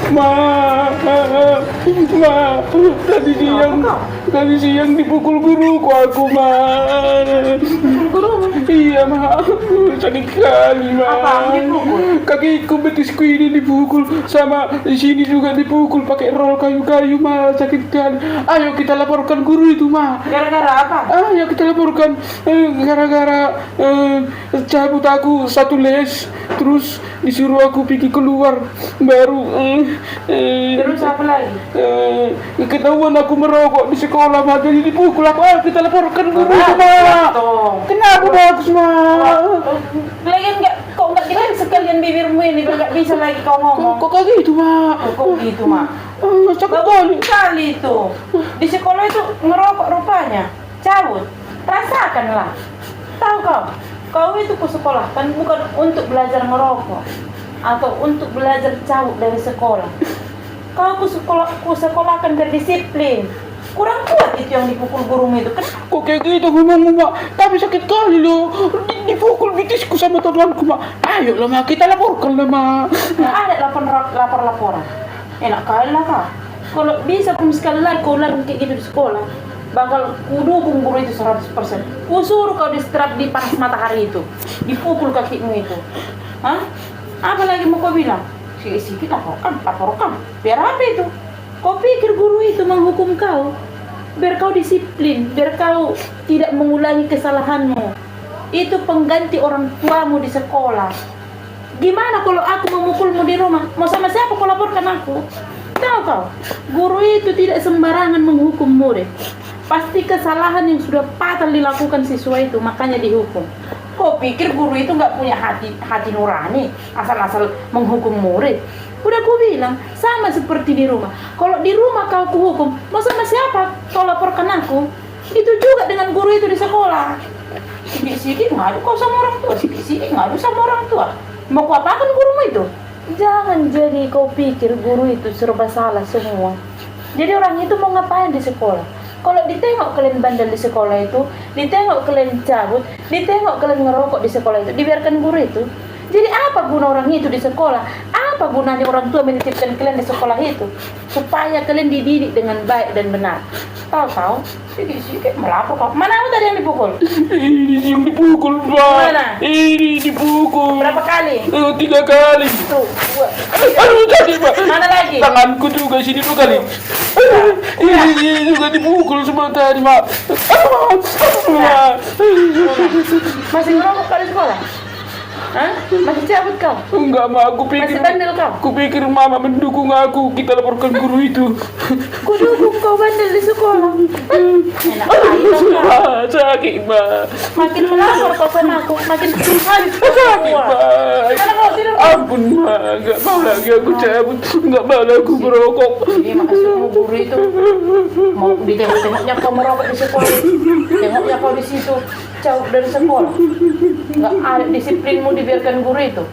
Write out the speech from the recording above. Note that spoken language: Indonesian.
Ma, tadi siang dipukul guruku aku, Ma. Guru, Iya, Ma. Sakit kali, Ma. apa dipukul? Kakiku betisku ini dipukul, sama di sini juga dipukul pakai roll kayu-kayu, Ma. Sakit kali. Ayo kita laporkan guru itu, Ma. Gara-gara apa? Ayo kita laporkan gara-gara cabut aku satu les, terus disuruh aku pergi keluar, baru Terus apa lagi? ketahuan aku merokok di sekolah, Ma. Jadi dipukul aku. Ayo kita laporkan guru itu, Ma. Kenapa bagus, Ma? Lagian kok nggak dilem sekalian bibirmu ini biar nggak bisa lagi kau ngomong. Kok kayak gitu, Ma? Kok gitu, Ma? Sakit Bagus kali. sekali itu. Di sekolah itu ngerokok rupanya. Cabut. Rasakanlah. Tahu kau itu ke sekolah kan bukan untuk belajar merokok atau untuk belajar cabut dari sekolah. Kau ku sekolahkan berdisiplin. Kurang kuat itu yang dipukul gurumu itu. Kenapa? Kok kayak gitu ngomong, Ma? Tapi sakit kali loh. Dipukul bitisku sama temanku, Ma. Ayo lah, Ma. Kita laporkan lah, Ma. Ada laporan. Enak kali lah kau. Kalau bisa pun sekali lagi kau lakukan kayak gitu di sekolah, bakal kudukung guru itu 100%. Kusuruh kau distrap di panas matahari itu, dipukul kakimu itu. Hah? Apa lagi mau kau bilang? Sikit laporkan. Biar apa itu? Kau pikir guru itu menghukum kau? Biar kau disiplin, biar kau tidak mengulangi kesalahanmu. Itu pengganti orang tuamu di sekolah. Gimana kalau aku memukulmu di rumah? Mau sama siapa kau laporkan aku? Tahu kau, guru itu tidak sembarangan menghukum murid. Pasti kesalahan yang sudah fatal dilakukan siswa itu, makanya dihukum. Kau pikir guru itu nggak punya hati nurani, asal-asal menghukum murid? Udah aku bilang, sama seperti di rumah. Kalau di rumah kau kuhukum, mau sama siapa kau laporkan aku? Itu juga dengan guru itu di sekolah. Sidik-sidik ngadu kau sama orang tua, sidik-sidik ngadu sama orang tua. Mau kau apakan gurumu itu? Jangan jadi kau pikir guru itu serba salah semua. Jadi orang itu mau ngapain di sekolah? Kalau ditengok kalian bandel di sekolah itu, ditengok kalian cabut, ditengok kalian ngerokok di sekolah itu, dibiarkan guru itu. Jadi apa guna orang itu di sekolah? Apa gunanya orang tua menitipkan kalian di sekolah itu? Supaya kalian dididik dengan baik dan benar. Tahu-tahu, sikit-sikit melapor kau. Mana kamu tadi yang dipukul? Ini yang dipukul, Ma. Mana? Ini dipukul. Berapa kali? 3 kali. Tuh, Aduh, tadi, Ma. mana lagi? Tanganku juga sini 2 kali. Ini juga dipukul semua tadi, Ma. Masih ngerokok kau di sekolah? Hah? Masih cabut kau? Enggak, Ma. Aku pikir Masih bandel kau? Aku pikir Mama mendukung aku. Kita laporkan guru itu. Ku dukung kau bandel di sekolah. Enak aja kau. Sakit, Ma. Makin melapor kau sama aku, makin hari Sakit, Ma. Karena kau tidur. Ampun, Ma. Enggak mau lagi aku cabut. Enggak mau lagi aku merokok. Jadi makasih guru itu mau ditengok-tengoknya kau merokok di sekolah, tengoknya kau di situ jauh dari sekolah, nggak ada disiplinmu dibiarkan guru itu.